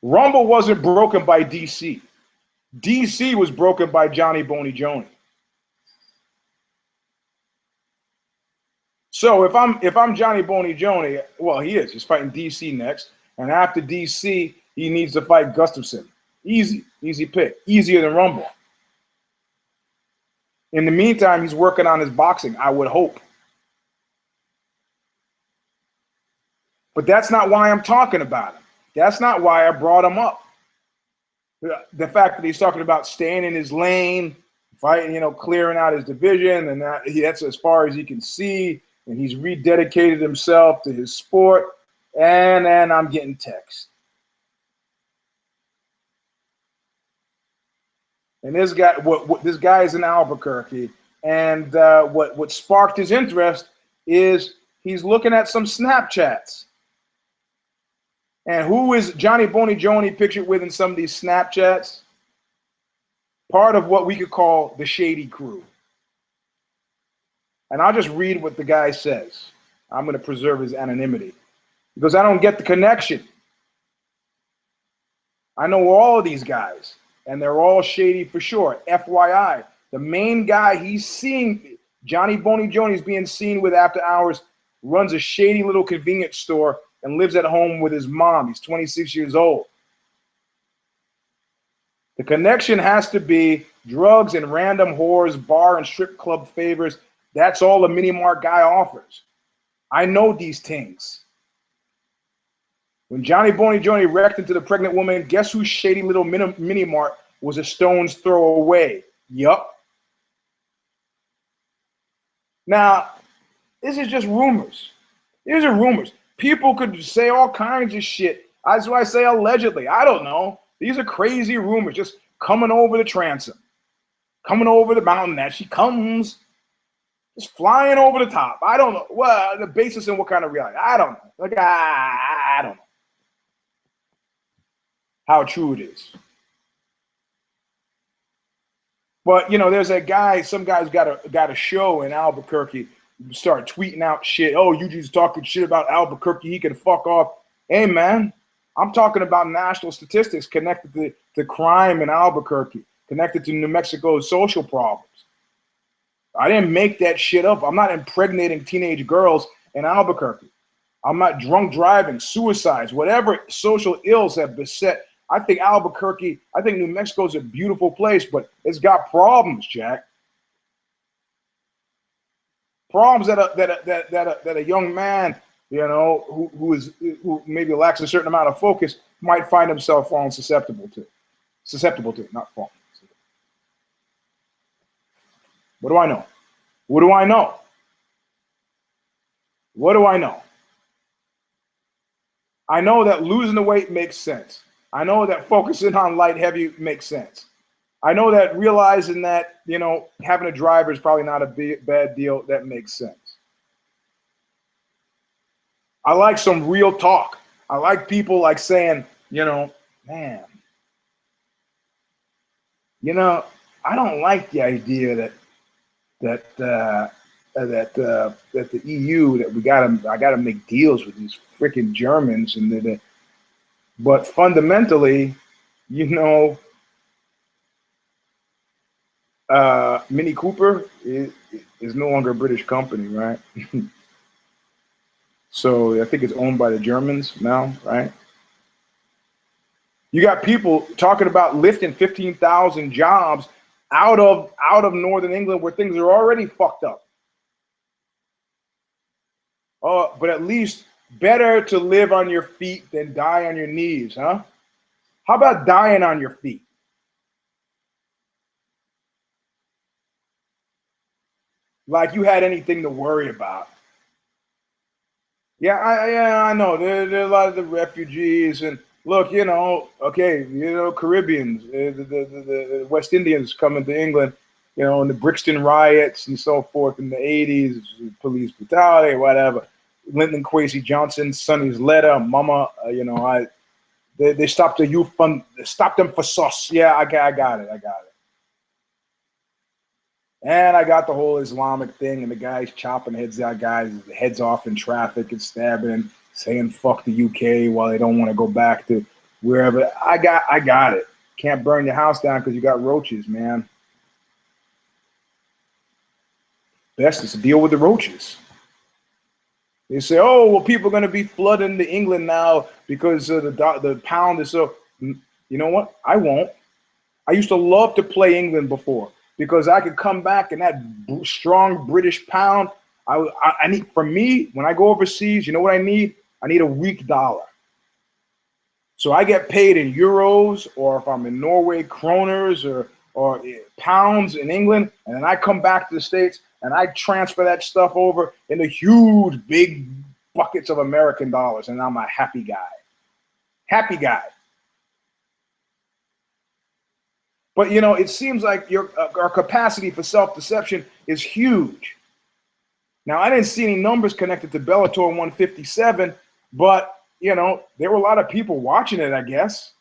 Rumble wasn't broken by DC. DC was broken by Jonny Boney Joney. So if I'm Jonny Boney Joney, well, he is. He's fighting DC next, and after DC, he needs to fight Gustafsson. Easy pick, easier than Rumble. In the meantime, he's working on his boxing, I would hope. But that's not why I'm talking about him. That's not why I brought him up. The fact that he's talking about staying in his lane, fighting, clearing out his division, and that's as far as he can see, and he's rededicated himself to his sport, and then I'm getting text. And this guy, this guy is in Albuquerque, and what sparked his interest is he's looking at some Snapchats. And who is Jonny Boney Joney pictured with in some of these Snapchats? Part of what we could call the shady crew. And I'll just read what the guy says. I'm going to preserve his anonymity because I don't get the connection. I know all of these guys, and they're all shady for sure. FYI, the main guy he's seeing, Jonny Boney Joney, is being seen with after hours, runs a shady little convenience store and lives at home with his mom. He's 26 years old. The connection has to be drugs and random whores, bar and strip club favors. That's all the mini mart guy offers. I know these things. When Jonny Boney Joney wrecked into the pregnant woman, guess whose shady little mini mart was a stone's throw away? Yup. Now, this is just rumors. These are rumors. People could say all kinds of shit. That's why I say allegedly. I don't know. These are crazy rumors just coming over the transom, coming over the mountain that she comes, just flying over the top. I don't know. Well, the basis in what kind of reality? I don't know. Like, I don't know how true it is. But, there's a guy, some guy's got a show in Albuquerque. Start tweeting out shit. Oh, you just talking shit about Albuquerque. He can fuck off. Hey, man, I'm talking about national statistics connected to crime in Albuquerque, connected to New Mexico's social problems. I didn't make that shit up. I'm not impregnating teenage girls in Albuquerque. I'm not drunk driving, suicides, whatever social ills have beset. I think New Mexico is a beautiful place, but it's got problems, Jack. Problems that a young man, who maybe lacks a certain amount of focus, might find himself falling susceptible to, not falling. What do I know? What do I know? What do I know? I know that losing the weight makes sense. I know that focusing on light heavy makes sense. I know that realizing that, having a driver is probably not a bad deal. That makes sense. I like some real talk. I like people like saying, man, I don't like the idea that that the EU, that I gotta make deals with these freaking Germans, and but fundamentally, you know, Mini Cooper is no longer a British company, right? So I think it's owned by the Germans now, right? You got people talking about lifting 15,000 jobs out of Northern England where things are already fucked up. Oh, but at least better to live on your feet than die on your knees, huh? How about dying on your feet? Like you had anything to worry about. Yeah, I know. There are a lot of the refugees, and look, you know, okay, you know, Caribbeans, the West Indians coming to England, you know, in the Brixton riots and so forth in the 80s, police brutality, whatever. Lyndon Kwesi Johnson, Sonny's letter, Mama, you know, they stopped the youth fund, stopped them for sauce. Yeah, I got it. And I got the whole Islamic thing, and the guys chopping heads out, heads off in traffic and stabbing, saying fuck the UK while they don't want to go back to wherever. I got it. Can't burn your house down because you got roaches, man. Best is to deal with the roaches. They say, oh, well, people are going to be flooding to England now because the pound is so. You know what? I won't. I used to love to play England before, because I could come back and that strong British pound. I need, for me, when I go overseas, you know what I need? I need a weak dollar. So I get paid in euros, or if I'm in Norway, kroners, or pounds in England, and then I come back to the States and I transfer that stuff over into huge, big buckets of American dollars, and I'm a happy guy. Happy guy. But, you know, it seems like our capacity for self-deception is huge. Now, I didn't see any numbers connected to Bellator 157, but, you know, there were a lot of people watching it, I guess.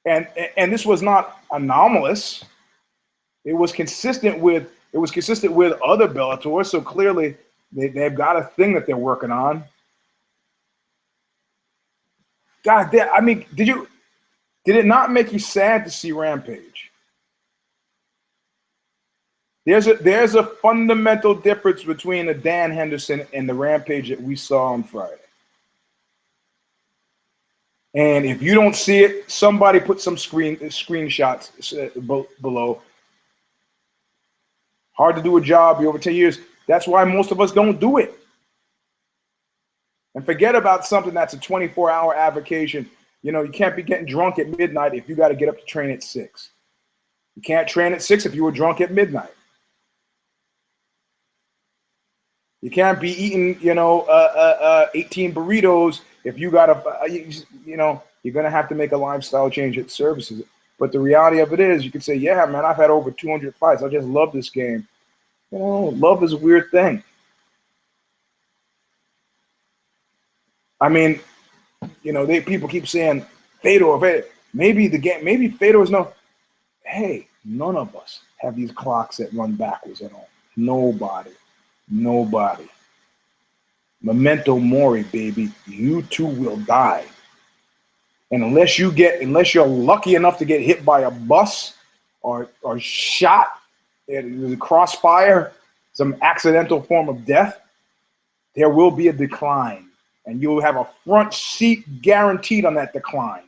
And this was not anomalous. It was consistent with other Bellators, so clearly they've got a thing that they're working on. God damn, I mean, did it not make you sad to see Rampage? There's a fundamental difference between the Dan Henderson and the Rampage that we saw on Friday. And if you don't see it, somebody put some screenshots below. Hard to do a job, you're over 10 years. That's why most of us don't do it. And forget about something that's a 24-hour avocation. You know, you can't be getting drunk at midnight if you got to get up to train at 6. You can't train at 6 if you were drunk at midnight. You can't be eating, you know, 18 burritos if you got to, you know, you're going to have to make a lifestyle change at services. But the reality of it is, you can say, yeah, man, I've had over 200 fights. I just love this game. You know, love is a weird thing. I mean, you know, people keep saying Fedor. Maybe the game, maybe Fedor is no. Hey, none of us have these clocks that run backwards at all. Nobody. Memento mori, baby. You too will die. And unless you're lucky enough to get hit by a bus or shot in the crossfire, some accidental form of death, there will be a decline. And you'll have a front seat guaranteed on that decline.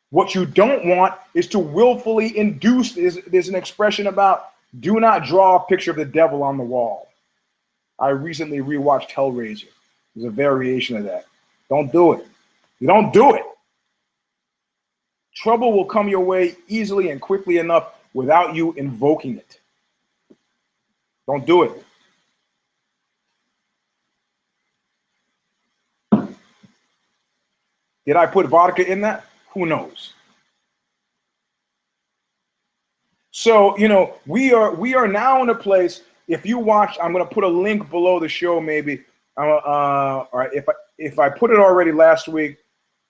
What you don't want is to willfully induce. There's an expression about do not draw a picture of the devil on the wall. I recently rewatched Hellraiser. There's a variation of that. Don't do it. You don't do it. Trouble will come your way easily and quickly enough without you invoking it. Don't do it. Did I put vodka in that? Who knows? So, you know, we are now in a place. If you watch, I'm going to put a link below the show, maybe. Or if I put it already last week,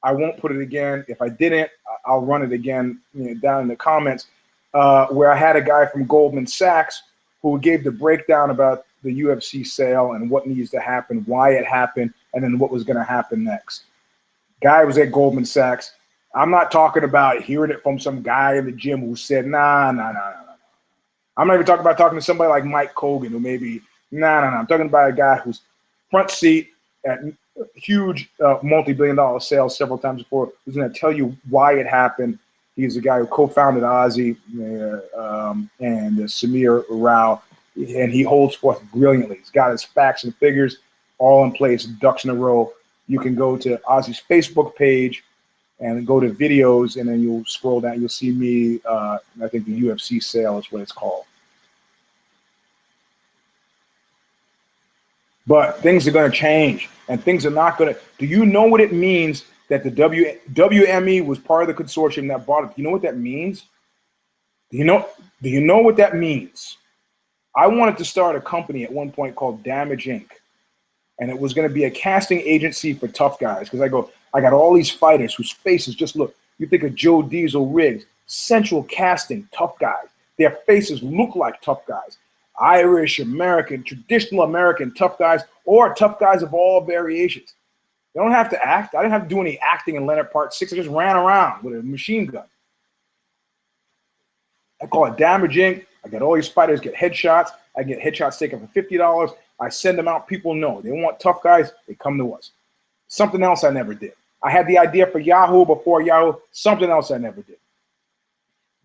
I won't put it again. If I didn't, I'll run it again, you know, down in the comments. where I had a guy from Goldman Sachs who gave the breakdown about the UFC sale and what needs to happen, why it happened, and then what was going to happen next. Guy was at Goldman Sachs. I'm not talking about hearing it from some guy in the gym who said, nah. I'm not even talking about talking to somebody like Mike Kogan who maybe, nah. I'm talking about a guy who's front seat at huge multi-billion-dollar sales several times before, who's going to tell you why it happened. He's the guy who co-founded Othe and Samir Rao, and he holds forth brilliantly. He's got his facts and figures all in place, ducks in a row. You can go to Othe's Facebook page and go to videos, and then you'll scroll down. You'll see me, I think the UFC Sale is what it's called. But things are going to change, and things are not going to. Do you know what it means that the WME was part of the consortium that bought it? Do you know what that means? Do you know what that means? I wanted to start a company at one point called Damage Inc. And it was going to be a casting agency for tough guys. Because I got all these fighters whose faces just look. You think of Joe Diesel, Riggs, Central Casting, tough guys. Their faces look like tough guys. Irish, American, traditional American tough guys, or tough guys of all variations. They don't have to act. I didn't have to do any acting in Leonard Part 6. I just ran around with a machine gun. I call it Damage Inc. I got all these fighters get headshots. I get headshots taken for $50. I send them out. People know. They want tough guys. They come to us. Something else I never did. I had the idea for Yahoo before Yahoo. Something else I never did.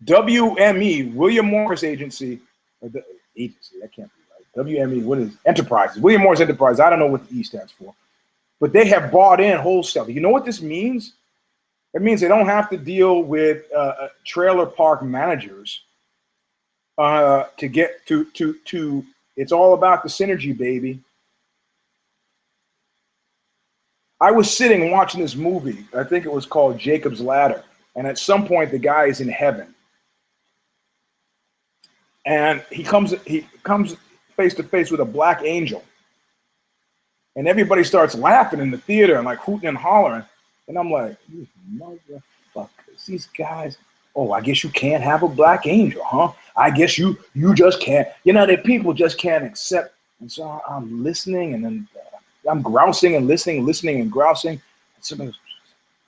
WME, William Morris Agency. That can't be right. WME, what is Enterprises? William Morris Enterprises. I don't know what the E stands for. But they have bought in wholesale. You know what this means? It means they don't have to deal with trailer park managers to get to. It's all about the synergy, baby. I was sitting watching this movie. I think it was called Jacob's Ladder. And at some point, the guy is in heaven. And he comes face to face with a black angel. And everybody starts laughing in the theater and like hooting and hollering. And I'm like, these motherfuckers, these guys. Oh, I guess you can't have a black angel, huh? I guess you just can't. You know, that people just can't accept. And so I'm listening, and then I'm grousing and listening and grousing. And somebody goes,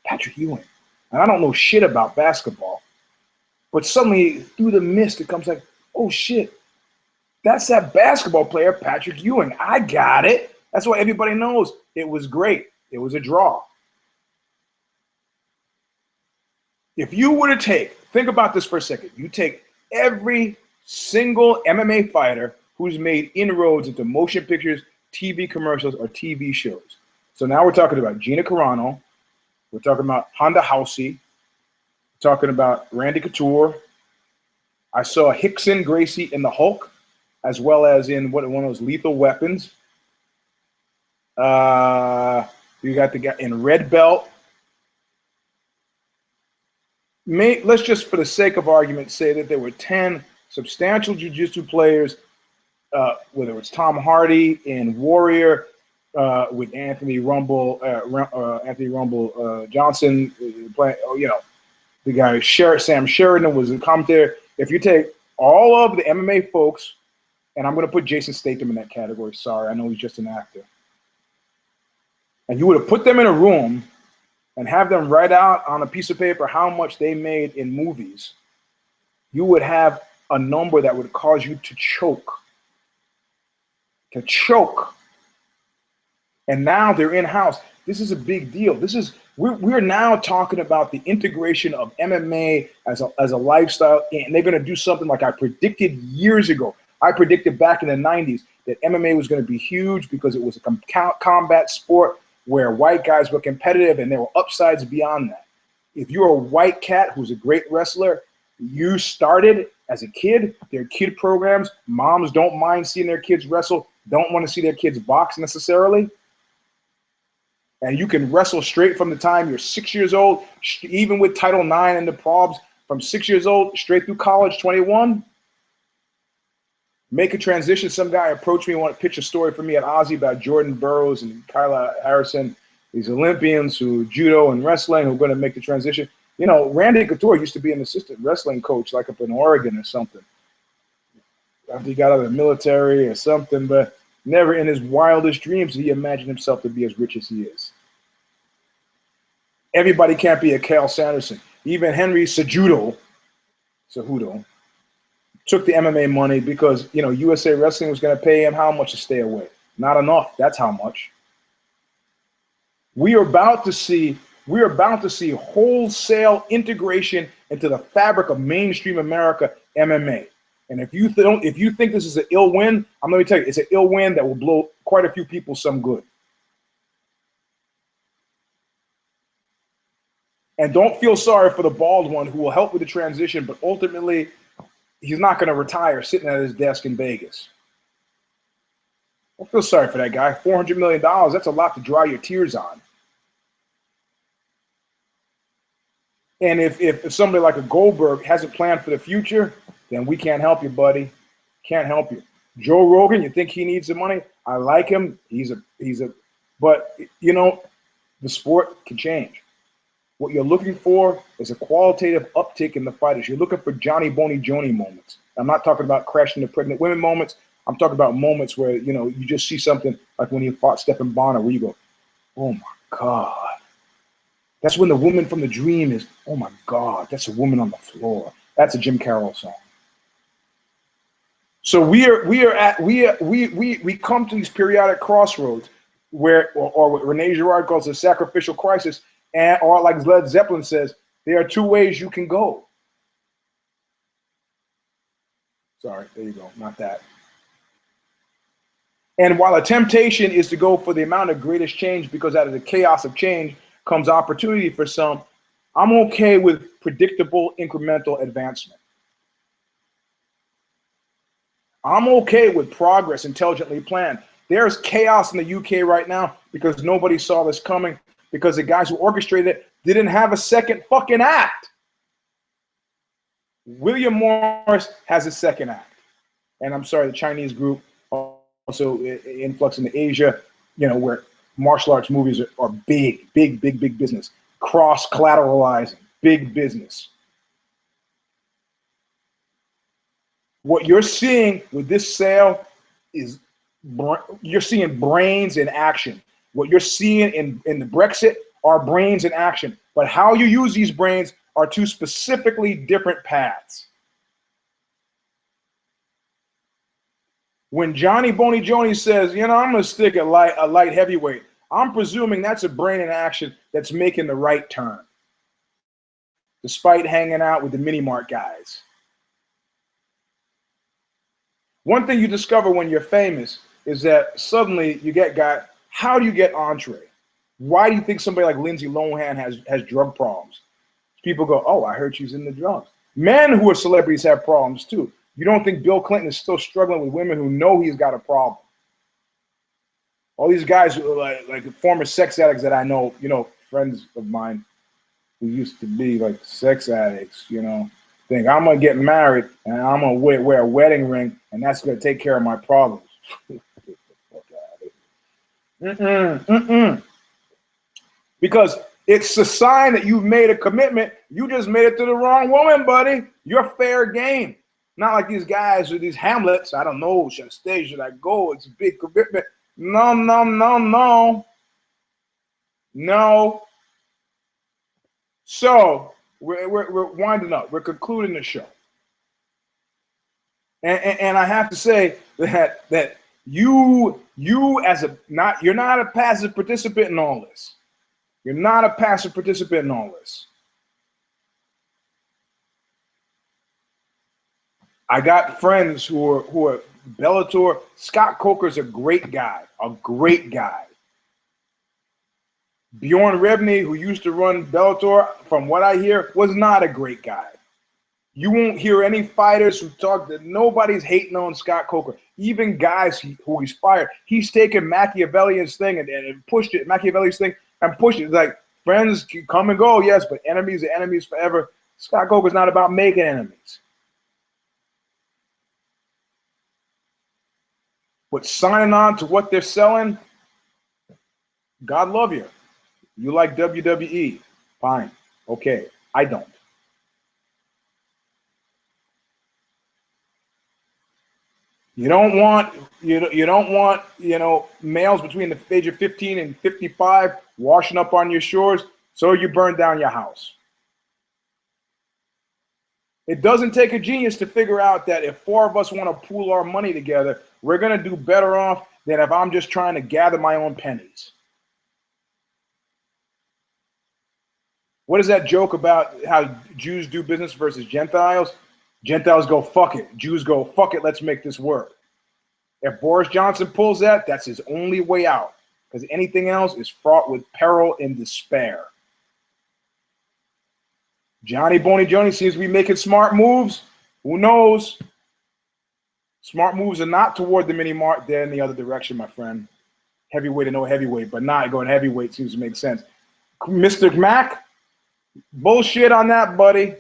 Patrick Ewing. And I don't know shit about basketball. But suddenly, through the mist, it comes like, oh, shit. That's that basketball player, Patrick Ewing. I got it. That's why everybody knows. It was great. It was a draw. If you were to think about this for a second. You take every single MMA fighter who's made inroads into motion pictures, TV commercials, or TV shows. So now we're talking about Gina Carano. We're talking about Honda Housey. We're talking about Randy Couture. I saw Hickson Gracie in The Hulk, as well as in one of those Lethal Weapons. You got the guy in Red Belt. Let's just, for the sake of argument, say that there were 10 substantial jiu-jitsu players, whether it's Tom Hardy in Warrior, with Anthony Rumble Johnson, the guy Sam Sheridan was in commentary. If you take all of the MMA folks, and I'm going to put Jason Statham in that category. Sorry, I know he's just an actor. And you would have put them in a room and have them write out on a piece of paper how much they made in movies, you would have a number that would cause you to choke. And now they're in-house. This is a big deal. We're now talking about the integration of MMA as a lifestyle, and they're going to do something like I predicted years ago. I predicted back in the 90s that MMA was going to be huge because it was a combat sport where white guys were competitive, and there were upsides beyond that. If you're a white cat who's a great wrestler, you started as a kid, there are kid programs. Moms don't mind seeing their kids wrestle, don't want to see their kids box necessarily. And you can wrestle straight from the time you're 6 years old, even with Title IX and the probs, from 6 years old straight through college, 21. Make a transition. Some guy approached me, want to pitch a story for me at Aussie about Jordan Burroughs and Kyla Harrison, these Olympians who judo and wrestling who are going to make the transition. You know, Randy Couture used to be an assistant wrestling coach, like up in Oregon or something. After he got out of the military or something, but never in his wildest dreams did he imagine himself to be as rich as he is. Everybody can't be a Cael Sanderson. Even Henry Cejudo took the MMA money because, you know, USA Wrestling was going to pay him how much to stay away? Not enough. That's how much. We are about to see wholesale integration into the fabric of mainstream America MMA. And if you think this is an ill win, I'm going to tell you, it's an ill win that will blow quite a few people some good. And don't feel sorry for the bald one who will help with the transition, but ultimately, he's not going to retire sitting at his desk in Vegas. Don't feel sorry for that guy. $400 million, that's a lot to dry your tears on. And if somebody like a Goldberg hasn't planned for the future, then we can't help you, buddy. Can't help you. Joe Rogan, you think he needs the money? I like him. But, you know, the sport can change. What you're looking for is a qualitative uptick in the fighters. You're looking for Jonny Boney Joney moments. I'm not talking about crashing the pregnant women moments. I'm talking about moments where, you know, you just see something like when he fought Stephen Bonner, where you go, oh my God. That's when the woman from the dream is, oh my God, that's a woman on the floor. That's a Jim Carroll song. So we come to these periodic crossroads where, or what Rene Girard calls a sacrificial crisis, and or like Led Zeppelin says, there are two ways you can go. Sorry, there you go, not that. And while a temptation is to go for the amount of greatest change, because out of the chaos of change comes opportunity for some, I'm okay with predictable incremental advancement. I'm okay with progress intelligently planned. There's chaos in the UK right now because nobody saw this coming, because the guys who orchestrated it didn't have a second fucking act. William Morris has a second act. And I'm sorry, the Chinese group also influx into Asia, you know, where martial arts movies are big business. Cross-collateralizing, big business. What you're seeing with this sale is you're seeing brains in action. What you're seeing in the Brexit are brains in action. But how you use these brains are two specifically different paths. When Jonny Boney Joney says, you know, I'm going to stick a light heavyweight, I'm presuming that's a brain in action that's making the right turn, despite hanging out with the mini-mart guys. One thing you discover when you're famous is that suddenly you get how do you get entree? Why do you think somebody like Lindsay Lohan has drug problems? People go, oh, I heard she's in the drugs. Men who are celebrities have problems too. You don't think Bill Clinton is still struggling with women who know he's got a problem? All these guys who are like former sex addicts that I know, you know, friends of mine who used to be like sex addicts, you know, think I'm going to get married and I'm going to wear a wedding ring and that's going to take care of my problems. Because it's a sign that you've made a commitment. You just made it to the wrong woman, buddy. You're fair game. Not like these guys or these Hamlets. I don't know. Should I stay? Should I go? It's a big commitment. No. So we're winding up. We're concluding the show. And I have to say that you as you're not a passive participant in all this. You're not a passive participant in all this. I got friends who are Bellator. Scott Coker's a great guy. Bjorn Rebney, who used to run Bellator, from what I hear, was not a great guy. You won't hear any fighters who talk that nobody's hating on Scott Coker. Even guys who he's fired, he's taken Machiavellian's thing and pushed it, Machiavelli's thing, and pushed it. It's like, friends come and go, yes, but enemies are enemies forever. Scott Coker's not about making enemies. But signing on to what they're selling, God love you. You like WWE, fine, okay. I don't. You don't want males between the age of 15 and 55 washing up on your shores, so you burn down your house. It doesn't take a genius to figure out that if 4 of us want to pool our money together, we're going to do better off than if I'm just trying to gather my own pennies. What is that joke about how Jews do business versus Gentiles? Gentiles go, fuck it. Jews go, fuck it, let's make this work. If Boris Johnson pulls that, that's his only way out, because anything else is fraught with peril and despair. Jonny Boney Joney seems to be making smart moves. Who knows? Smart moves are not toward the mini-mart. They're in the other direction, my friend. Heavyweight and no heavyweight, but not going heavyweight seems to make sense. Mr. Mac, bullshit on that, buddy.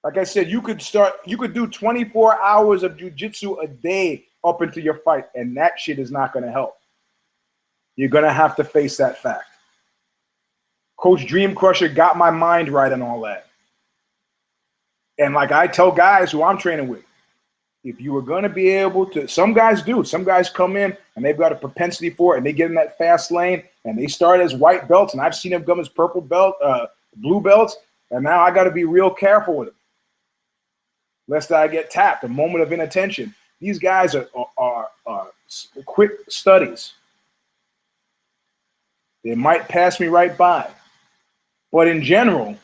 Like I said, you could do 24 hours of jiu-jitsu a day up into your fight, and that shit is not going to help. You're going to have to face that fact. Coach Dream Crusher got my mind right and all that. And like I tell guys who I'm training with, if you were going to be able to, some guys do. Some guys come in and they've got a propensity for it, and they get in that fast lane, and they start as white belts, and I've seen them come as purple belt, blue belts, and now I got to be real careful with them, lest I get tapped. A moment of inattention. These guys are quick studies. They might pass me right by, but in general,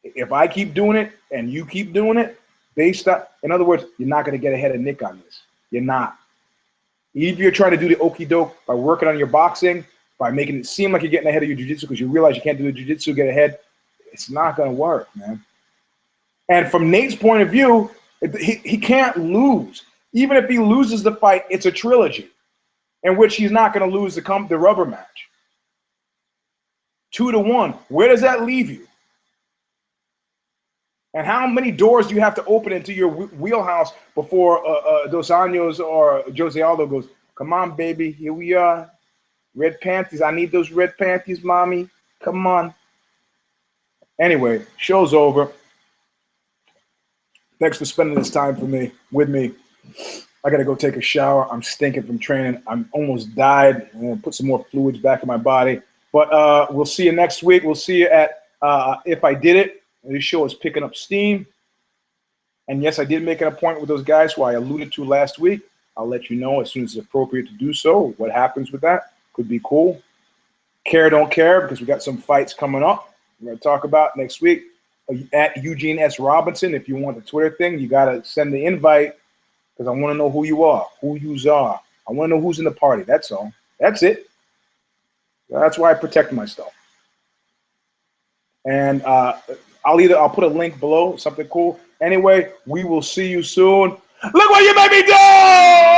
if I keep doing it and you keep doing it, in other words, you're not going to get ahead of Nick on this. You're not. Even if you're trying to do the okie doke by working on your boxing, by making it seem like you're getting ahead of your jiu-jitsu because you realize you can't do the jiu-jitsu, get ahead, it's not going to work, man. And from Nate's point of view, he can't lose. Even if he loses the fight, it's a trilogy in which he's not going to lose the rubber match. 2-1. Where does that leave you? And how many doors do you have to open into your wheelhouse before Dos Anjos or Jose Aldo goes, come on, baby, here we are. Red panties. I need those red panties, mommy. Come on. Anyway, show's over. Thanks for spending this time with me. I got to go take a shower. I'm stinking from training. I'm almost died. I'm going to put some more fluids back in my body. But we'll see you next week. We'll see you at If I Did It. This show is picking up steam. And yes, I did make an appointment with those guys who I alluded to last week. I'll let you know as soon as it's appropriate to do so. What happens with that could be cool. Care, don't care, because we got some fights coming up. We're going to talk about next week. At Eugene S. Robinson, if you want the Twitter thing, you got to send the invite because I want to know who you are, who yous are. I want to know who's in the party. That's all. That's it. That's why I protect myself. And I'll put a link below, something cool. Anyway, we will see you soon. Look what you made me do!